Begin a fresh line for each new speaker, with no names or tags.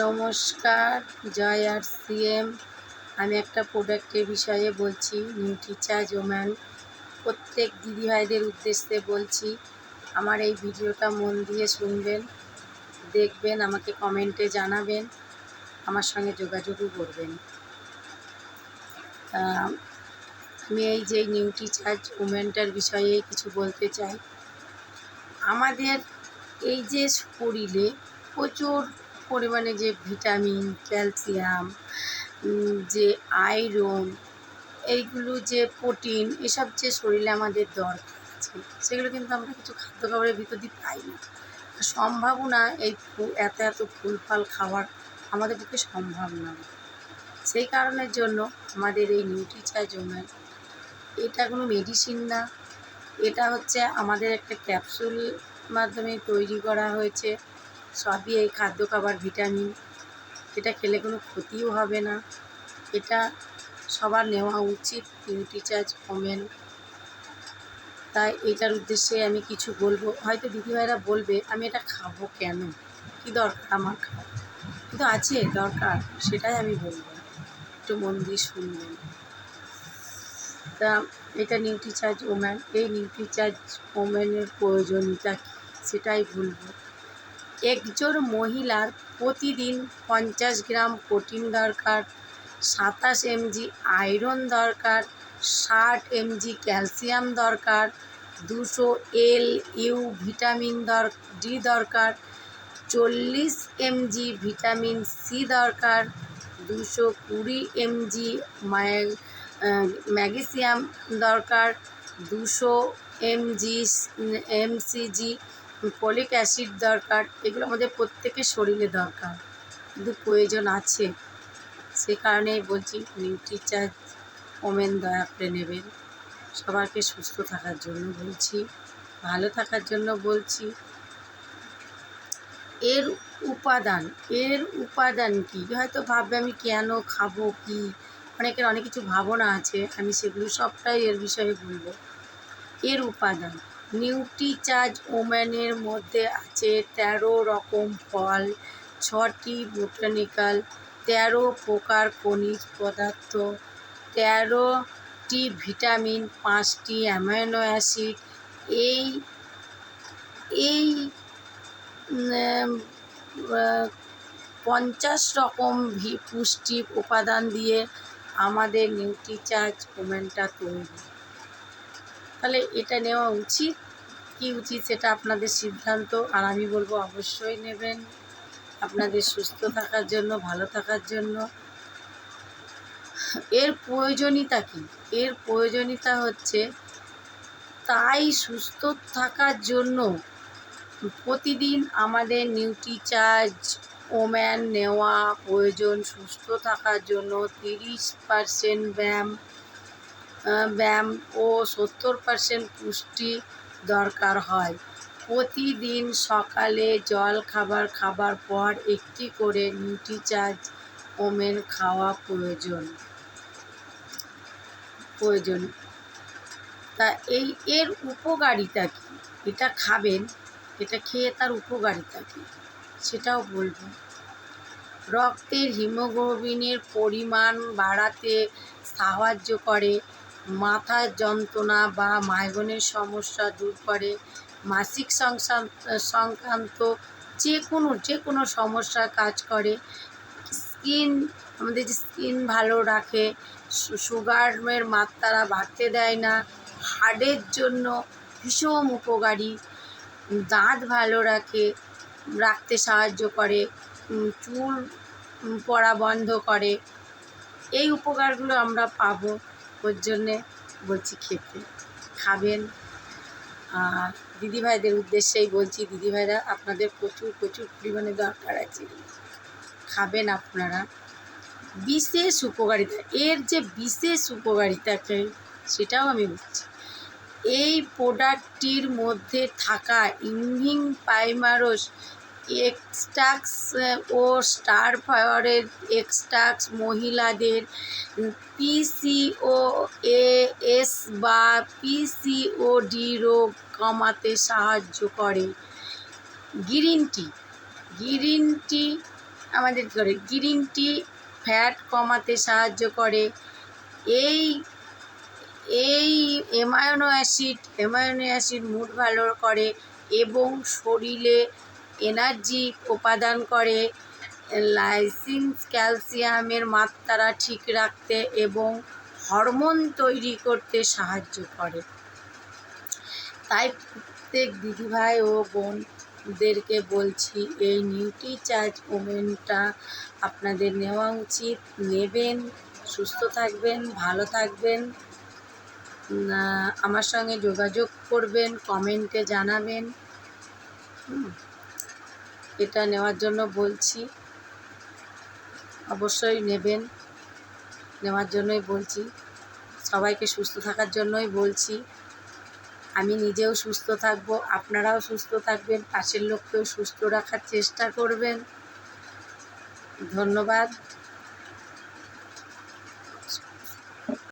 নমস্কার, জয় আরসিএম। আমি একটা প্রোডাক্টের বিষয়ে বলছি, নিউট্রিচার্জ ওম্যান। প্রত্যেক দিদিভাইদের উদ্দেশ্যে বলছি, আমার এই ভিডিওটা মন দিয়ে শুনবেন, দেখবেন, আমাকে কমেন্টে জানাবেন, আমার সঙ্গে যোগাযোগও করবেন। আমি এই যে নিউট্রিচার্জ ওম্যানটার বিষয়ে কিছু বলতে চাই। আমাদের এই যে শরীরে প্রচুর পরিমাণে যে ভিটামিন, ক্যালসিয়াম, যে আয়রন, এইগুলো যে প্রোটিন, এসব যে শরীরে আমাদের দরকার আছে, সেগুলো কিন্তু আমরা কিছু খাদ্য খাবারের ভিতর দিয়ে পাই না। সম্ভবও না এই এত এত ফুল ফল খাওয়ার আমাদের পক্ষে সম্ভব না। সেই কারণের জন্য আমাদের এই নিউট্রিচার্জ ওম্যান, এটা কোনো মেডিসিন না, এটা হচ্ছে আমাদের একটা ক্যাপসুল মাধ্যমে তৈরি করা হয়েছে। সবই এই খাদ্য খাবার ভিটামিন, এটা খেলে কোনো ক্ষতিও হবে না। এটা সবার নেওয়া উচিত, নিউট্রিচার্জ ওম্যান। তাই এটার উদ্দেশ্যে আমি কিছু বলবো। হয়তো দিদিভাইরা বলবে, আমি এটা খাবো কেন, কী দরকার আমার খাওয়া, কিন্তু আছে দরকার, সেটাই আমি বলবো, একটু মন দিয়ে শুনবেন। তা এটা নিউট্রিচার্জ ওম্যান, এই নিউট্রিচার্জ ওম্যানের প্রয়োজনীয়তা কী সেটাই বলবো। একজন মহিলার প্রতিদিন 50 গ্রাম প্রোটিন দরকার, 27 mg আয়রন দরকার, 60 mg ক্যালসিয়াম দরকার, 200 LU ভিটামিন ডি দরকার, 40 mg ভিটামিন সি দরকার, 220 mg ম্যাগনেসিয়াম দরকার, 200 mg ফলিক অ্যাসিড দরকার। এগুলো আমাদের প্রত্যেকের শরীরে দরকার, কিন্তু প্রয়োজন আছে। সে কারণেই বলছি, নিউট্রিচার্জ ওম্যান দয়া করে নেবেন। সবাইকে সুস্থ থাকার জন্য বলছি, ভালো থাকার জন্য বলছি। এর উপাদান কী, হয়তো ভাববে আমি কেন খাবো, কি অনেকের অনেক কিছু ভাবনা আছে, আমি সেগুলো সবটাই এর বিষয়ে বলবো। এর উপাদান, নিউট্রিচার্জ ওম্যানের মধ্যে আছে 13 রকম ফল, 6টি বোটানিক্যাল, 13 প্রকার খনিজ পদার্থ, 13টি ভিটামিন, 5টি অ্যামাইনো অ্যাসিড। এই 50 রকম পুষ্টি উপাদান দিয়ে আমাদের নিউট্রিচার্জ ওম্যানটা তৈরি। তাহলে এটা নেওয়া উচিত কি উচিত সেটা আপনাদের সিদ্ধান্ত, আর আমি বলবো অবশ্যই নেবেন, আপনাদের সুস্থ থাকার জন্য, ভালো থাকার জন্য। এর প্রয়োজনীয়তা কী? এর প্রয়োজনীয়তা হচ্ছে, তাই সুস্থ থাকার জন্য প্রতিদিন আমাদের নিউট্রিচার্জ ওম্যান নেওয়া প্রয়োজন। সুস্থ থাকার জন্য 30% ব্যায়াম ও 70% পুষ্টি দরকার হয়। প্রতিদিন সকালে জল খাবার পর একটি করে নিউট্রিচার্জ ওম্যান খাওয়া প্রয়োজন। তা এর উপকারিতা কী, এটা খাবেন, এটা খেয়ে তার উপকারিতা কী সেটাও বলবো। রক্তের হিমোগ্লোবিনের পরিমাণ বাড়াতে সাহায্য করে, মাথার যন্ত্রণা বা মাইগ্রেনের সমস্যা দূর করে, মাসিক সংক্রান্ত যে কোনো সমস্যা কাজ করে, আমাদের যে স্কিন ভালো রাখে, সুগারের মাত্রা বাড়তে দেয় না, হার্টের জন্য ভীষণ উপকারী, দাঁত ভালো রাখতে সাহায্য করে, চুল পড়া বন্ধ করে। এই উপকারগুলো আমরা পাবো, ওর জন্যে বলছি খেতে, খাবেন। আর দিদিভাইদের উদ্দেশ্যেই বলছি, দিদিভাইরা আপনাদের প্রচুর পরিমাণে দরকার আছে, খাবেন আপনারা। বিশেষ উপকারিতা, এর যে বিশেষ উপকারিতা সেটাও আমি বলছি। এই প্রোডাক্টটির মধ্যে থাকা ইনহিং পাইমারস এক্সট্রাক্টস ও স্টার ফ্লাওয়ারের এক্সট্রাক্টস মহিলাদের PCOS বা PCOD রোগ কমাতে সাহায্য করে। গ্রিন টি আমাদের করে গ্রিন টি ফ্যাট কমাতে সাহায্য করে। এই এই অ্যামাইনো অ্যাসিড মুড ভালো করে এবং শরীরে এনার্জি উপাদান করে। লাইসিন ক্যালসিয়ামের মাত্রা ঠিক রাখতে এবং হরমোন তৈরি করতে সাহায্য করে। তাই প্রত্যেক দিদিভাই ও বোনদেরকে বলছি, এই নিউট্রিচার্জ ওমেনটা আপনাদের নেওয়া উচিত। নেবেন, সুস্থ থাকবেন, ভালো থাকবেন। আমার সঙ্গে যোগাযোগ করবেন, কমেন্টে জানাবেন। এটা নেওয়ার জন্য বলছি, অবশ্যই নেবেন, নেওয়ার জন্যই বলছি। সবাইকে সুস্থ থাকার জন্যই বলছি। আমি নিজেও সুস্থ থাকব, আপনারাও সুস্থ থাকবেন, পাশের লোককেও সুস্থ রাখার চেষ্টা করবেন। ধন্যবাদ।